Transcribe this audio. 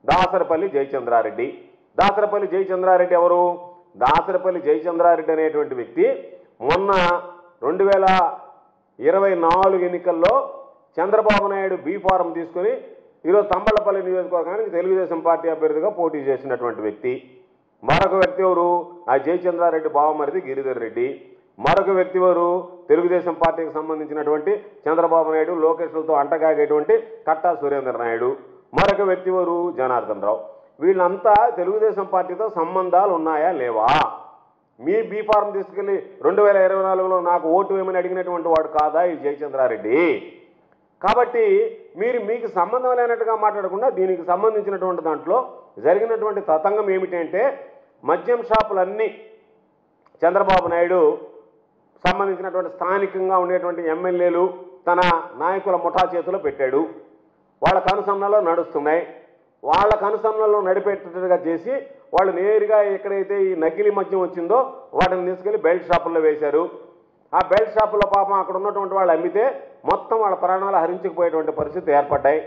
దాసరపల్లి జయచంద్రారెడ్డి. దాసరపల్లి జయచంద్రారెడ్డి ఎవరు? దాసరపల్లి జయచంద్రారెడ్డి అనేటువంటి వ్యక్తి మొన్న 2024 ఎన్నికల్లో చంద్రబాబు నాయుడు బీ ఫారం తీసుకుని ఈరోజు తంబళ్లపల్లి నియోజకవర్గానికి తెలుగుదేశం పార్టీ అభ్యర్థిగా పోటీ చేసినటువంటి వ్యక్తి. మరొక వ్యక్తి ఎవరు? ఆ జయచంద్రారెడ్డి బావమరిది గిరిధర్ రెడ్డి. మరొక వ్యక్తి ఎవరు? తెలుగుదేశం పార్టీకి సంబంధించినటువంటి చంద్రబాబు నాయుడు లోకేష్లతో అంటగాగేటువంటి కట్టా సురేంద్ర నాయుడు. మరొక వ్యక్తి ఎవరు? జనార్దన్ రావు. వీళ్ళంతా తెలుగుదేశం పార్టీతో సంబంధాలు ఉన్నాయా లేవా? మీ బీ ఫారం తీసుకెళ్లి 2024లో నాకు ఓటు వేయమని అడిగినటువంటి వాడు కాదా ఈ జయచంద్రారెడ్డి? కాబట్టి మీకు సంబంధం లేనట్టుగా మాట్లాడకుండా దీనికి సంబంధించినటువంటి దాంట్లో జరిగినటువంటి తతంగం ఏమిటంటే మద్యం షాపులన్నీ చంద్రబాబు నాయుడు సంబంధించినటువంటి స్థానికంగా ఉండేటువంటి ఎమ్మెల్యేలు తన నాయకుల ముఠా చేతిలో పెట్టాడు. వాళ్ళ కనుసన్నలో నడుస్తున్నాయి. వాళ్ళ కనుసన్నలో నడిపేటట్టుగా చేసి వాళ్ళు నేరుగా ఎక్కడైతే ఈ నకిలీ మద్యం వచ్చిందో వాటిని తీసుకెళ్లి బెల్ట్ షాపుల్లో వేశారు. ఆ బెల్ట్ షాపుల్లో పాపం అక్కడ ఉన్నటువంటి వాళ్ళు అమ్మితే మొత్తం వాళ్ళ ప్రాణాలు హరించుకుపోయేటువంటి పరిస్థితి ఏర్పడ్డాయి.